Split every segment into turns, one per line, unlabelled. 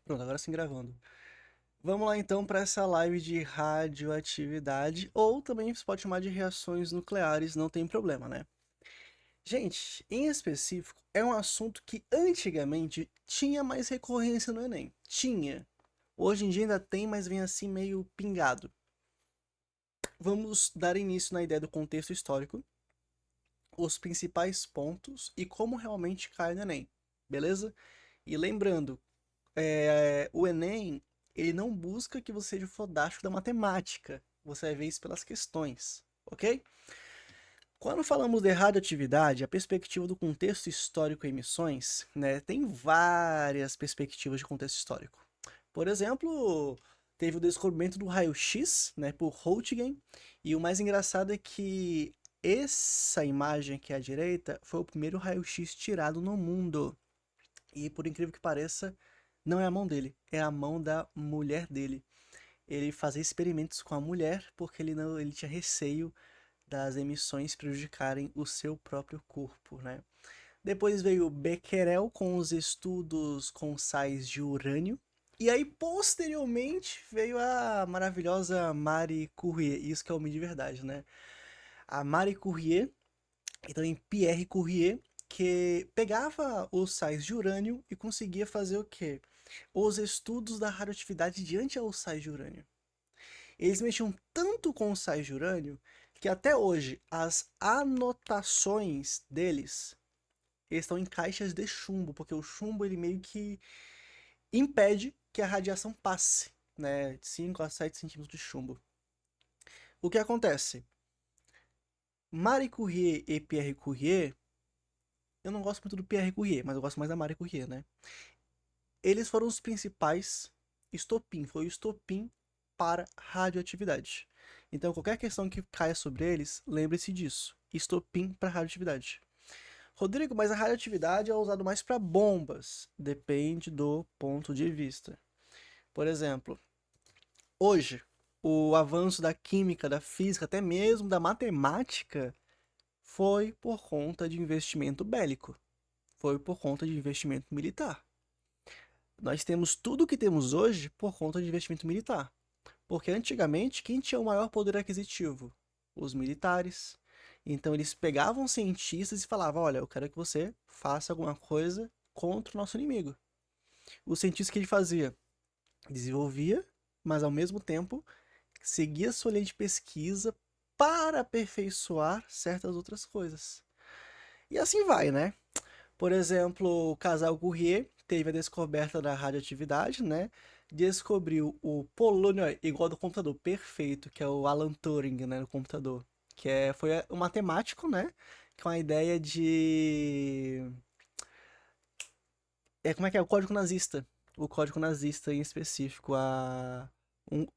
Pronto, agora sim gravando. Vamos lá então para essa live de radioatividade, ou também você pode chamar de reações nucleares, não tem problema, né? Gente, em específico, é um assunto que antigamente tinha mais recorrência no Enem. Tinha. Hoje em dia ainda tem, mas vem assim meio pingado. Vamos dar início na ideia do contexto histórico, os principais pontos e como realmente cai no Enem, beleza? E lembrando, o Enem, ele não busca que você seja fodástico da matemática. Você vai ver isso pelas questões, ok? Quando falamos de radioatividade, a perspectiva do contexto histórico e emissões, né, tem várias perspectivas de contexto histórico. Por exemplo, teve o descobrimento do raio-x, né, por Roentgen, e o mais engraçado é que essa imagem aqui à direita foi o primeiro raio-x tirado no mundo. E por incrível que pareça, não é a mão dele, é a mão da mulher dele. Ele fazia experimentos com a mulher porque ele tinha receio das emissões prejudicarem o seu próprio corpo, né? Depois veio Becquerel com os estudos com sais de urânio. E aí, posteriormente, veio a maravilhosa Marie Curie. Isso que é o de verdade, né? A Marie Curie e também Pierre Curie, que pegava os sais de urânio e conseguia fazer o quê? Os estudos da radioatividade diante aos sais de urânio. Eles mexiam tanto com os sais de urânio que até hoje as anotações deles estão em caixas de chumbo, porque o chumbo ele meio que impede que a radiação passe, né, de 5 a 7 centímetros de chumbo. O que acontece? Marie Curie e Pierre Curie, eu não gosto muito do Pierre Curie, mas eu gosto mais da Marie Curie, né? Eles foram os principais estopim, foi o estopim para radioatividade. Então, qualquer questão que caia sobre eles, lembre-se disso. Estopim para radioatividade. Rodrigo, mas a radioatividade é usado mais para bombas. Depende do ponto de vista. Por exemplo, hoje, o avanço da química, da física, até mesmo da matemática, foi por conta de investimento bélico. Foi por conta de investimento militar. Nós temos tudo o que temos hoje por conta de investimento militar. Porque antigamente, quem tinha o maior poder aquisitivo? Os militares. Então eles pegavam cientistas e falavam: olha, eu quero que você faça alguma coisa contra o nosso inimigo. O cientista que ele fazia? Desenvolvia, mas ao mesmo tempo seguia sua linha de pesquisa para aperfeiçoar certas outras coisas. E assim vai, né? Por exemplo, o casal Curie teve a descoberta da radioatividade, né? Descobriu o polônio igual do computador, perfeito, que é o Alan Turing, né, no computador. Foi um matemático, né? Com a ideia de... como é que é? O código nazista. O código nazista em específico. Um...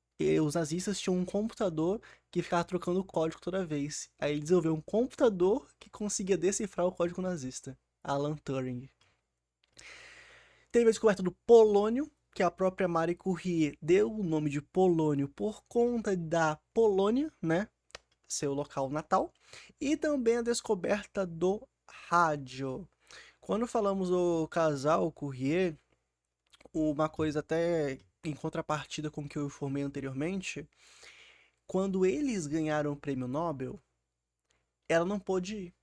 Os nazistas tinham um computador que ficava trocando o código toda vez. Aí ele desenvolveu um computador que conseguia decifrar o código nazista. Alan Turing. Teve a descoberta do polônio, que a própria Marie Curie deu o nome de polônio por conta da Polônia, né? Seu local natal. E também a descoberta do rádio. Quando falamos do casal Curie, uma coisa até em contrapartida com o que eu informei anteriormente, quando eles ganharam o prêmio Nobel, ela não pôde ir.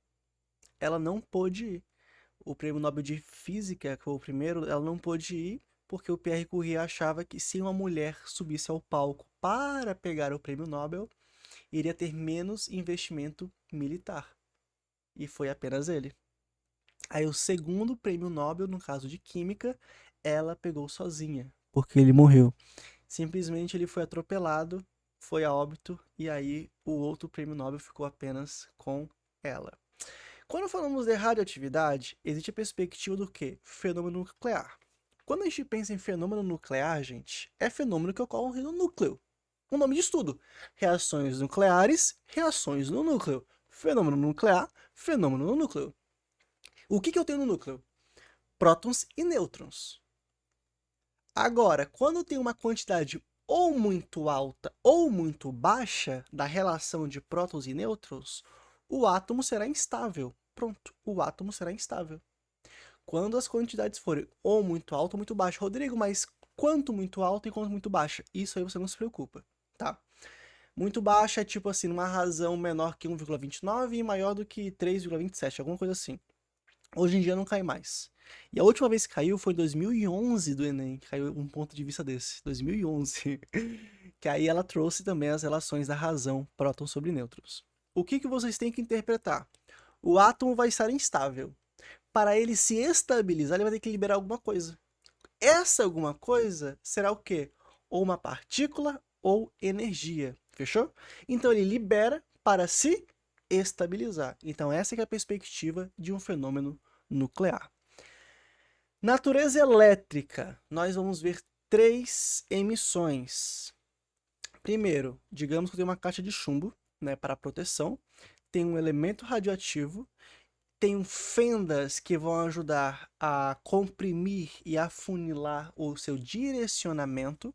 Ela não pôde ir. O prêmio Nobel de Física, que foi o primeiro, ela não pôde ir porque o Pierre Curie achava que se uma mulher subisse ao palco para pegar o prêmio Nobel, iria ter menos investimento militar. E foi apenas ele. Aí o segundo prêmio Nobel, no caso de Química, ela pegou sozinha, porque ele morreu. Simplesmente ele foi atropelado, foi a óbito, e aí o outro prêmio Nobel ficou apenas com ela. Quando falamos de radioatividade, existe a perspectiva do quê? Fenômeno nuclear. Quando a gente pensa em fenômeno nuclear, gente, é fenômeno que ocorre no núcleo. O nome de estudo: reações nucleares, reações no núcleo. Fenômeno nuclear, fenômeno no núcleo. O que eu tenho no núcleo? Prótons e nêutrons. Agora, quando tem uma quantidade ou muito alta ou muito baixa da relação de prótons e nêutrons, o átomo será instável. Pronto, o átomo será instável. Quando as quantidades forem ou muito alta ou muito baixa. Rodrigo, mas quanto muito alta e quanto muito baixa. Isso aí você não se preocupa, tá? Muito baixa é tipo assim, numa razão menor que 1,29 e maior do que 3,27, alguma coisa assim. Hoje em dia não cai mais. E a última vez que caiu foi em 2011 do Enem, que caiu um ponto de vista desse, 2011. Que aí ela trouxe também as relações da razão, prótons sobre nêutrons. O que que vocês têm que interpretar? O átomo vai estar instável. Para ele se estabilizar, ele vai ter que liberar alguma coisa. Essa alguma coisa será o quê? Ou uma partícula ou energia. Fechou? Então ele libera para se estabilizar. Então essa é a perspectiva de um fenômeno nuclear. Natureza elétrica. Nós vamos ver 3 emissões. Primeiro, digamos que eu tenho uma caixa de chumbo, né, para proteção. Tem um elemento radioativo. Tem fendas que vão ajudar a comprimir e afunilar o seu direcionamento.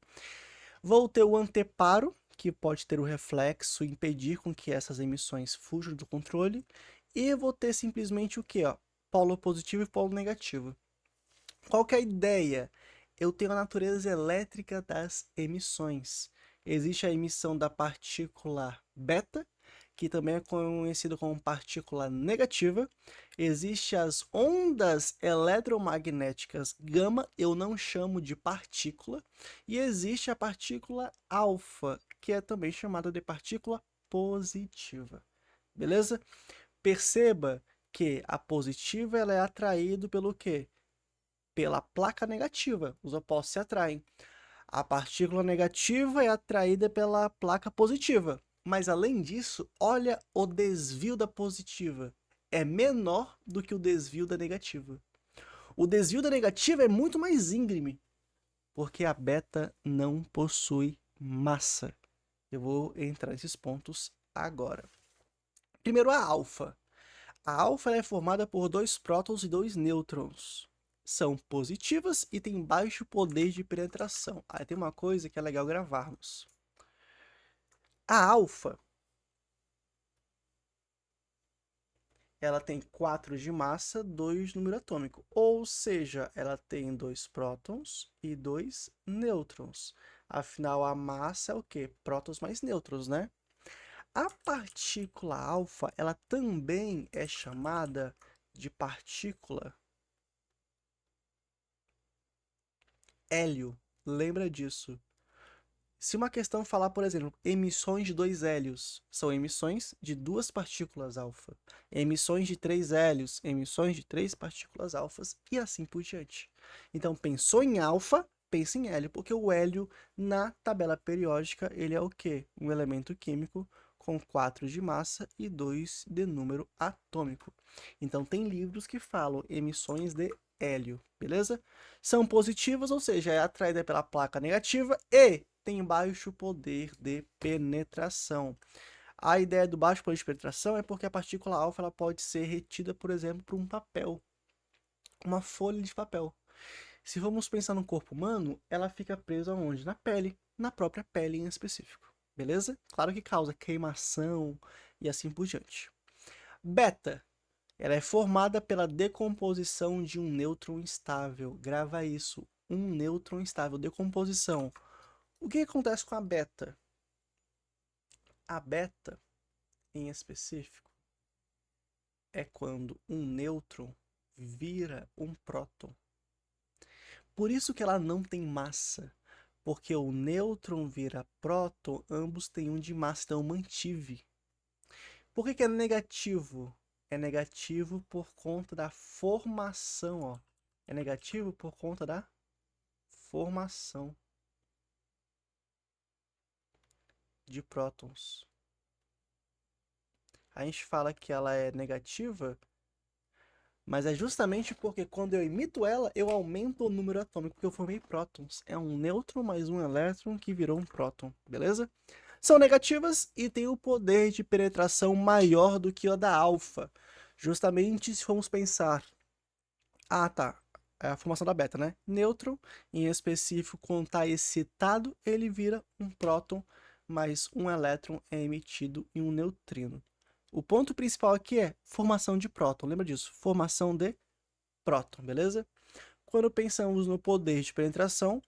Vou ter o anteparo, que pode ter o reflexo e impedir com que essas emissões fujam do controle. E vou ter simplesmente o quê? Polo positivo e polo negativo. Qual que é a ideia? Eu tenho a natureza elétrica das emissões. Existe a emissão da partícula beta, que também é conhecido como partícula negativa. Existem as ondas eletromagnéticas gama, eu não chamo de partícula. E existe a partícula alfa, que é também chamada de partícula positiva. Beleza? Perceba que a positiva ela é atraída pelo quê? Pela placa negativa. Os opostos se atraem. A partícula negativa é atraída pela placa positiva. Mas além disso, olha o desvio da positiva. É menor do que o desvio da negativa. O desvio da negativa é muito mais íngreme, porque a beta não possui massa. Eu vou entrar nesses pontos agora. Primeiro, a alfa. A alfa é formada por 2 prótons e 2 nêutrons. São positivas e têm baixo poder de penetração. Aí tem uma coisa que é legal gravarmos. A alfa, ela tem 4 de massa, 2 número atômico. Ou seja, ela tem 2 prótons e 2 nêutrons. Afinal, a massa é o quê? Prótons mais nêutrons, né? A partícula alfa, ela também é chamada de partícula hélio. Lembra disso. Se uma questão falar, por exemplo, emissões de 2 hélios, são emissões de 2 partículas alfa. Emissões de 3 hélios, emissões de 3 partículas alfas e assim por diante. Então, pensou em alfa, pensa em hélio, porque o hélio, na tabela periódica, ele é o quê? Um elemento químico com 4 de massa e 2 de número atômico. Então, tem livros que falam emissões de hélio, beleza? São positivas, ou seja, é atraída pela placa negativa e tem baixo poder de penetração. A ideia do baixo poder de penetração é porque a partícula alfa ela pode ser retida, por exemplo, por um papel, uma folha de papel. Se vamos pensar no corpo humano, ela fica presa onde? Na pele, na própria pele em específico, beleza? Claro que causa queimação e assim por diante. Beta, ela é formada pela decomposição de um nêutron instável. Grava isso, um nêutron instável, decomposição. O que acontece com a beta? A beta, em específico, é quando um nêutron vira um próton. Por isso que ela não tem massa, porque o nêutron vira próton, ambos têm um de massa, então eu mantive. Por que que é negativo? É negativo por conta da formação, ó. É negativo por conta da formação de prótons. A gente fala que ela é negativa, mas é justamente porque quando eu emito ela, eu aumento o número atômico, porque eu formei prótons. É um nêutron mais um elétron que virou um próton, beleza? São negativas e têm o poder de penetração maior do que o da alfa. Justamente se formos pensar... Ah, tá. É a formação da beta, né? Nêutron, em específico, quando está excitado, ele vira um próton, mas um elétron é emitido em um neutrino. O ponto principal aqui é formação de próton. Lembra disso? Formação de próton, beleza? Quando pensamos no poder de penetração,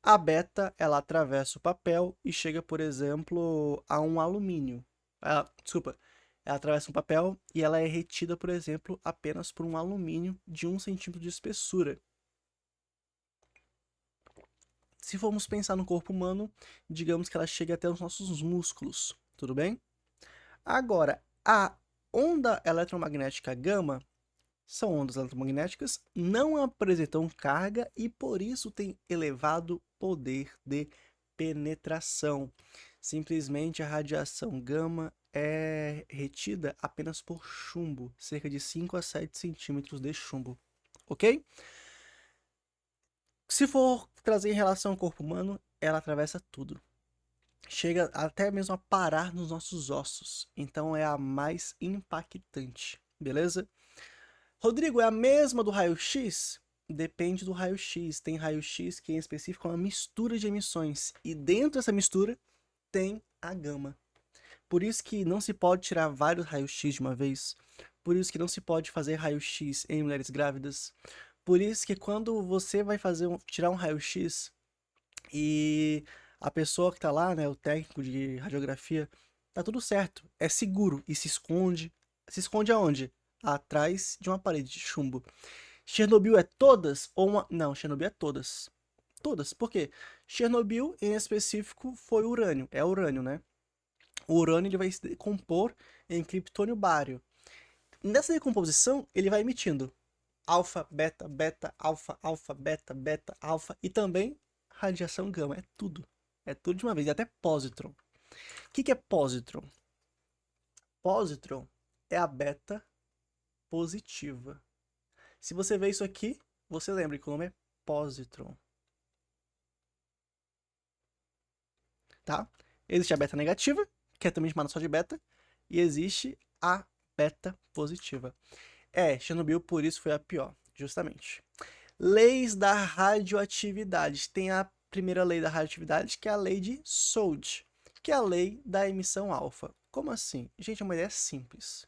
A beta, ela atravessa o papel e chega, por exemplo, a um alumínio. Desculpa, ela atravessa um papel e ela é retida, por exemplo, apenas por um alumínio de 1 centímetro de espessura. Se formos pensar no corpo humano, digamos que ela chega até os nossos músculos, tudo bem? Agora, a onda eletromagnética gama são ondas eletromagnéticas, não apresentam carga e por isso tem elevado poder de penetração. Simplesmente a radiação gama é retida apenas por chumbo, cerca de 5 a 7 centímetros de chumbo, ok? Se for trazer em relação ao corpo humano, ela atravessa tudo. Chega até mesmo a parar nos nossos ossos, então é a mais impactante, beleza? Rodrigo, é a mesma do raio-x? Depende do raio-x. Tem raio-x que em específico é uma mistura de emissões. E dentro dessa mistura tem a gama. Por isso que não se pode tirar vários raios-x de uma vez. Por isso que não se pode fazer raio-x em mulheres grávidas. Por isso que quando você vai tirar um raio-x e a pessoa que tá lá, né, o técnico de radiografia, tá tudo certo. É seguro e se esconde. Se esconde aonde? Atrás de uma parede de chumbo. Chernobyl é todas ou uma... Não, Chernobyl é todas. Todas. Por quê? Chernobyl, em específico, foi urânio. É urânio, né? O urânio ele vai se decompor em criptônio bário. Nessa decomposição, ele vai emitindo alfa, beta, beta, alfa, alfa, beta, beta, alfa e também radiação gama. É tudo. É tudo de uma vez. E até positron. O que é positron? Positron é a beta positiva. Se você vê isso aqui, você lembra que o nome é positron. Tá? Existe a beta negativa, que é também chamada só de beta, e existe a beta positiva. Chernobyl por isso foi a pior, justamente. Leis da radioatividade. Tem a primeira lei da radioatividade, que é a lei de Sold, que é a lei da emissão alfa. Como assim? Gente, é uma ideia simples.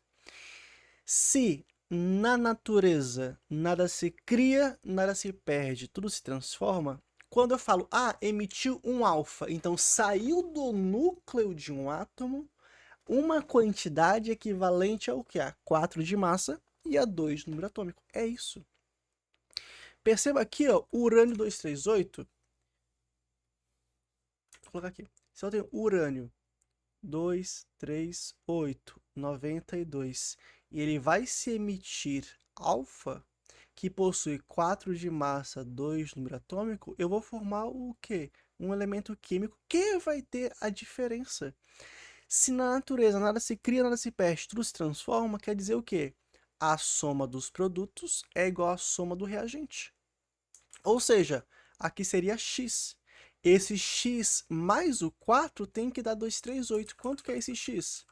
Se na natureza nada se cria, nada se perde, tudo se transforma, quando eu falo, emitiu um alfa, então saiu do núcleo de um átomo uma quantidade equivalente ao que? A 4 de massa e a 2 de número atômico. É isso. Perceba aqui, ó, o urânio 238. Vou colocar aqui. Se eu tenho urânio 238, 92, e ele vai se emitir alfa, que possui 4 de massa, 2 de número atômico, eu vou formar o quê? Um elemento químico que vai ter a diferença. Se na natureza nada se cria, nada se perde, tudo se transforma, quer dizer o quê? A soma dos produtos é igual à soma do reagente. Ou seja, aqui seria x. Esse x mais o 4 tem que dar 238. Quanto que é esse x?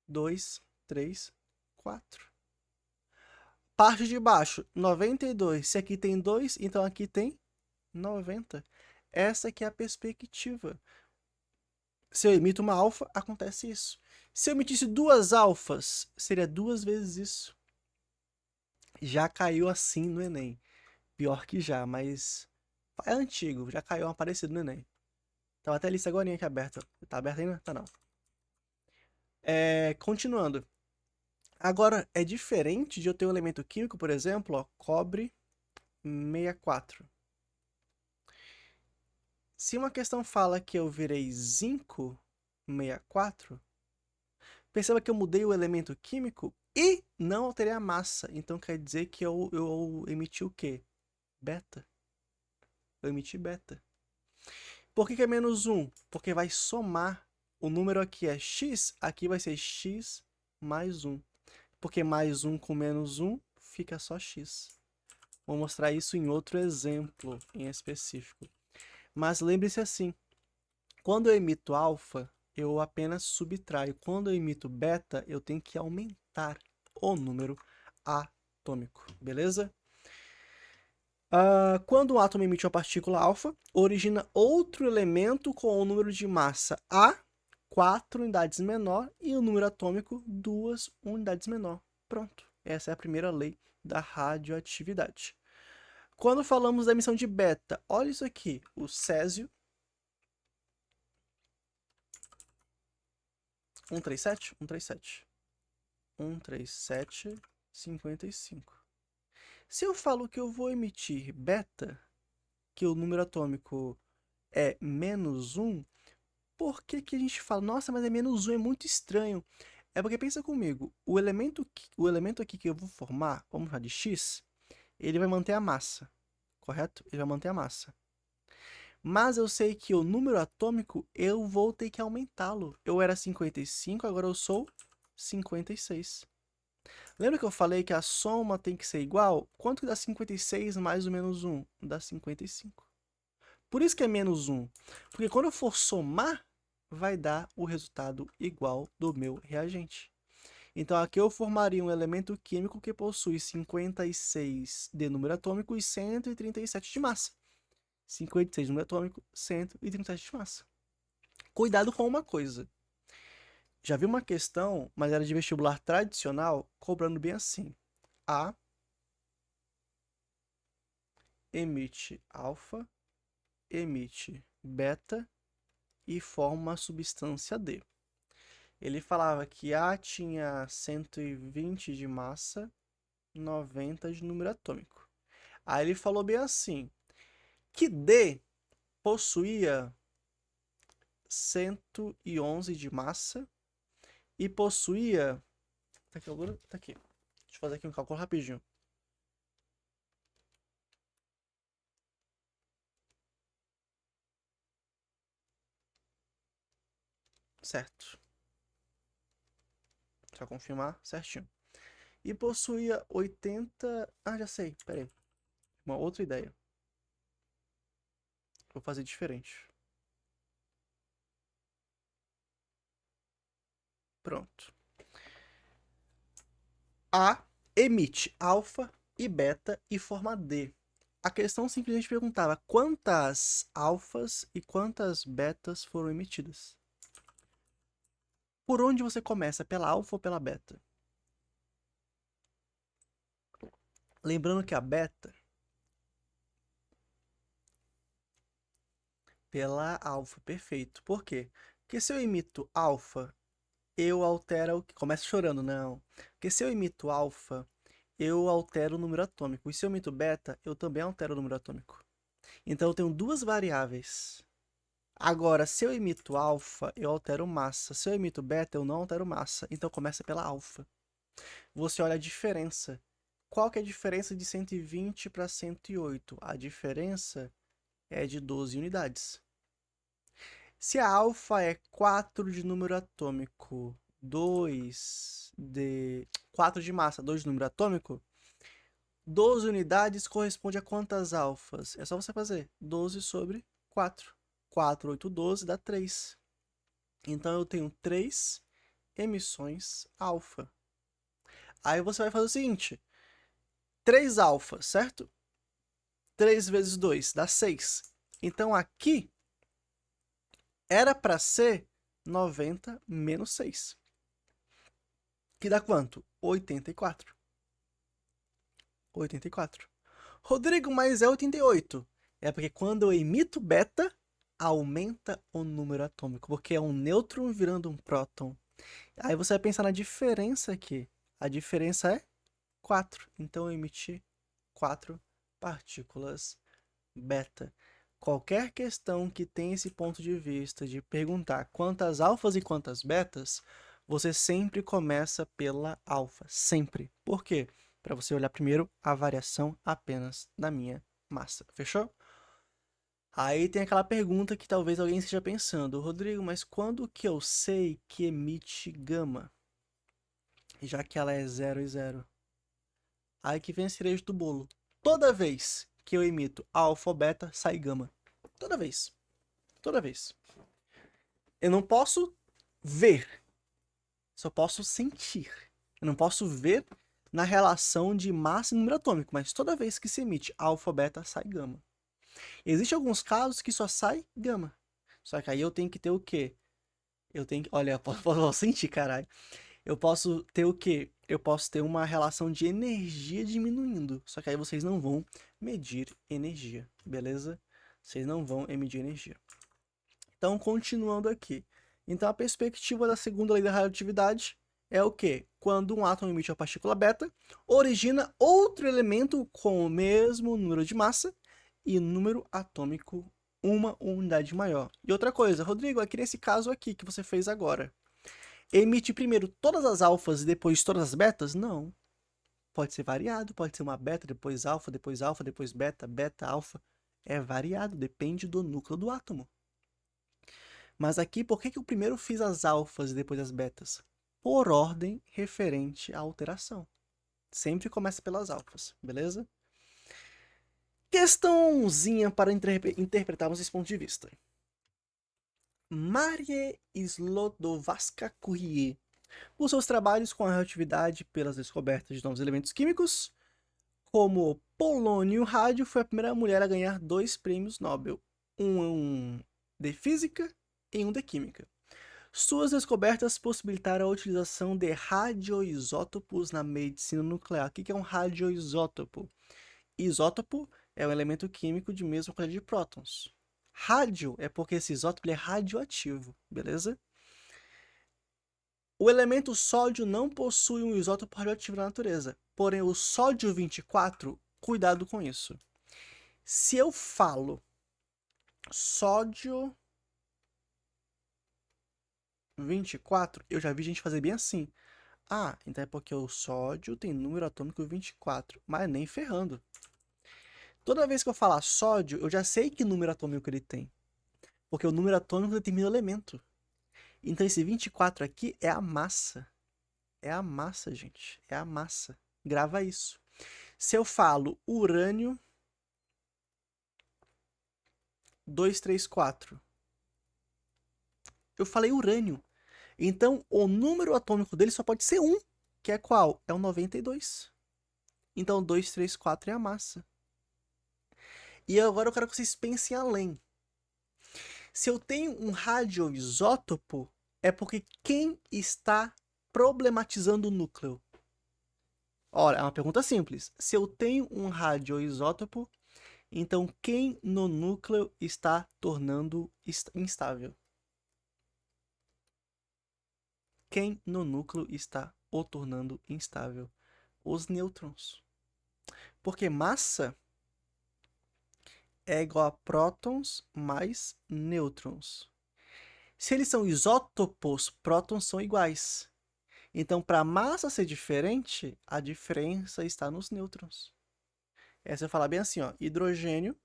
2, 3, 4. Parte de baixo, 92. Se aqui tem 2, então aqui tem 90. Essa aqui é a perspectiva. Se eu emito uma alfa, acontece isso. Se eu emitisse 2 alfas, seria 2 vezes isso. Já caiu assim no Enem. Pior que já, mas é antigo, já caiu parecido no Enem. Tava até a lista agora aqui aberta. Tá aberta ainda? Tá não. Continuando. Agora, é diferente de eu ter um elemento químico, por exemplo, ó, cobre 64. Se uma questão fala que eu virei zinco 64, perceba que eu mudei o elemento químico e não alterei a massa. Então quer dizer que eu emiti o quê? Beta. Eu emiti beta. Por que é menos 1? Porque vai somar. O número aqui é x, aqui vai ser x mais 1. Porque mais 1 com menos 1 fica só x. Vou mostrar isso em outro exemplo em específico. Mas lembre-se assim, quando eu emito alfa, eu apenas subtraio. Quando eu emito beta, eu tenho que aumentar o número atômico, beleza? Quando um átomo emite uma partícula alfa, origina outro elemento com o número de massa A, 4 unidades menor, e o número atômico, 2 unidades menor. Pronto, essa é a primeira lei da radioatividade. Quando falamos da emissão de beta, olha isso aqui, o césio 137, 137, 137, 55. Se eu falo que eu vou emitir beta, que o número atômico é -1, por que que a gente fala, nossa, mas é -1, é muito estranho? É porque pensa comigo, o elemento aqui que eu vou formar, vamos chamar de X, ele vai manter a massa, correto? Ele vai manter a massa. Mas eu sei que o número atômico, eu vou ter que aumentá-lo. Eu era 55, agora eu sou 56. Lembra que eu falei que a soma tem que ser igual? Quanto que dá 56 mais o -1? Dá 55. Por isso que é -1. Porque quando eu for somar, vai dar o resultado igual do meu reagente. Então aqui eu formaria um elemento químico que possui 56 de número atômico e 137 de massa. 56 de número atômico, 137 de massa. Cuidado com uma coisa. Já vi uma questão, mas era de vestibular tradicional, cobrando bem assim. A emite alfa, emite beta e forma uma substância D. Ele falava que A tinha 120 de massa, 90 de número atômico. Aí ele falou bem assim, que D possuía 111 de massa e possuía... Tá aqui, tá aqui. Deixa eu fazer aqui um cálculo rapidinho. Certo. Só confirmar certinho. E possuía 80... Ah, já sei, peraí. Uma outra ideia. Vou fazer diferente. Pronto. A emite alfa e beta e forma D. A questão simplesmente perguntava quantas alfas e quantas betas foram emitidas. Por onde você começa? Pela alfa ou pela beta? Lembrando que a beta... Pela alfa, perfeito. Por quê? Porque se eu emito alfa, eu altero... Começa chorando, não. Porque se eu emito alfa, eu altero o número atômico. E se eu emito beta, eu também altero o número atômico. Então eu tenho duas variáveis. Agora, se eu emito alfa, eu altero massa. Se eu emito beta, eu não altero massa. Então começa pela alfa. Você olha a diferença. Qual que é a diferença de 120 para 108? A diferença é de 12 unidades. Se a alfa é 4 de número atômico, 4 de massa, 2 de número atômico, 12 unidades corresponde a quantas alfas? É só você fazer 12 sobre 4. 4, 8, 12 dá 3. Então eu tenho 3 emissões alfa. Aí você vai fazer o seguinte: 3 alfa, certo? 3 vezes 2 dá 6. Então aqui era para ser 90 menos 6. Que dá quanto? 84. 84. Rodrigo, mas é 88. É porque quando eu emito beta, aumenta o número atômico, porque é um nêutron virando um próton. Aí você vai pensar na diferença aqui. A diferença é 4. Então eu emiti 4 partículas beta. Qualquer questão que tenha esse ponto de vista de perguntar quantas alfas e quantas betas, você sempre começa pela alfa. Sempre. Por quê? Para você olhar primeiro a variação apenas da minha massa. Fechou? Aí tem aquela pergunta que talvez alguém esteja pensando, Rodrigo, mas quando que eu sei que emite gama? Já que ela é 0 e 0. Aí que vem a cereja do bolo. Toda vez que eu emito alfa ou beta, sai gama. Toda vez. Toda vez. Eu não posso ver, só posso sentir. Eu não posso ver na relação de massa e número atômico, mas toda vez que se emite alfa ou beta, sai gama. Existem alguns casos que só sai gama. Só que aí eu tenho que ter o quê? Eu tenho que... Olha, eu posso sentir, caralho. Eu posso ter o quê? Eu posso ter uma relação de energia diminuindo. Só que aí vocês não vão medir energia, beleza? Vocês não vão medir energia. Então, continuando aqui. Então, a perspectiva da segunda lei da radioatividade é o quê? Quando um átomo emite uma partícula beta, origina outro elemento com o mesmo número de massa e número atômico uma unidade maior. E outra coisa, Rodrigo, aqui nesse caso aqui que você fez agora, emite primeiro todas as alfas e depois todas as betas? Não. Pode ser variado, pode ser uma beta, depois alfa, depois beta, beta, alfa. É variado, depende do núcleo do átomo. Mas aqui, por que eu primeiro fiz as alfas e depois as betas? Por ordem referente à alteração. Sempre começa pelas alfas, beleza? Questãozinha para interpretarmos esse ponto de vista. Marie Sklodowska-Curie, por seus trabalhos com a radioatividade pelas descobertas de novos elementos químicos, como o polônio rádio, foi a primeira mulher a ganhar 2 prêmios Nobel, um de física e um de química. Suas descobertas possibilitaram a utilização de radioisótopos na medicina nuclear. O que é um radioisótopo? Isótopo é um elemento químico de mesma quantidade de prótons. Rádio é porque esse isótopo é radioativo, beleza? O elemento sódio não possui um isótopo radioativo na natureza, porém o sódio 24, cuidado com isso. Se eu falo sódio 24, eu já vi gente fazer bem assim. Ah, então é porque o sódio tem número atômico 24, mas nem ferrando. Toda vez que eu falar sódio, eu já sei que número atômico ele tem, porque o número atômico determina o elemento. Então esse 24 aqui é a massa. É a massa, gente. É a massa. Grava isso. Se eu falo urânio 234, eu falei urânio. Então o número atômico dele só pode ser 1, que é qual? É o 92. Então 234 é a massa. E agora eu quero que vocês pensem além. Se eu tenho um radioisótopo, é porque quem está problematizando o núcleo? Ora, é uma pergunta simples. Se eu tenho um radioisótopo, então quem no núcleo está tornando instável? Quem no núcleo está o tornando instável? Os nêutrons. Porque massa é igual a prótons mais nêutrons. Se eles são isótopos, prótons são iguais. Então, para a massa ser diferente, a diferença está nos nêutrons. Essa eu falar bem assim, ó, hidrogênio,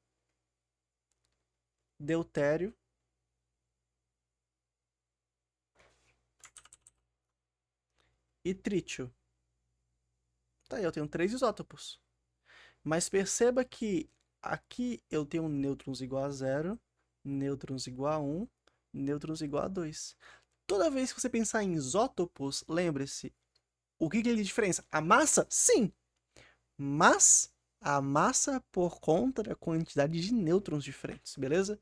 deutério e trítio. Tá aí, eu tenho 3 isótopos. Mas perceba que aqui eu tenho nêutrons igual a 0, nêutrons igual a 1, nêutrons igual a 2. Toda vez que você pensar em isótopos, lembre-se, o que ele diferença? A massa? Sim! Mas a massa por conta da quantidade de nêutrons diferentes, beleza?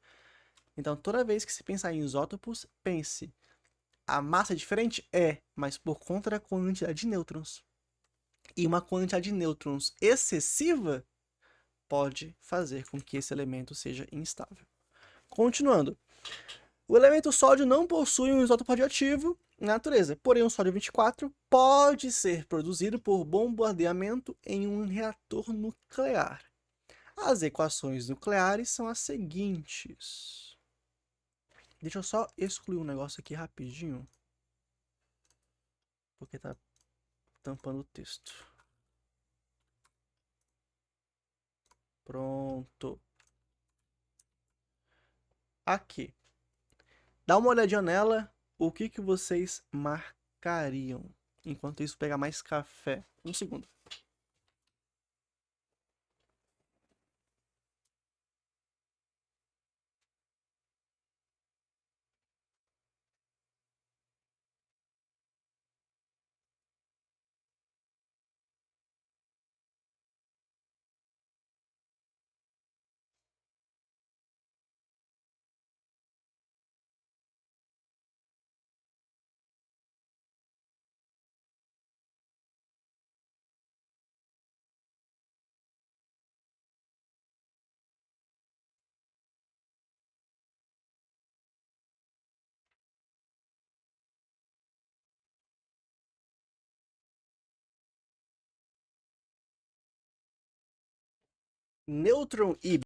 Então, toda vez que se pensar em isótopos, pense, a massa é diferente? É, mas por conta da quantidade de nêutrons. E uma quantidade de nêutrons excessiva pode fazer com que esse elemento seja instável. Continuando. O elemento sódio não possui um isótopo radioativo na natureza, porém o sódio 24 pode ser produzido por bombardeamento em um reator nuclear. As equações nucleares são as seguintes. Deixa eu só excluir um negócio aqui rapidinho, porque tá tampando o texto. Pronto. Aqui. Dá uma olhadinha nela, o que vocês marcariam. Enquanto isso, pegar mais café. Um segundo. Nêutron e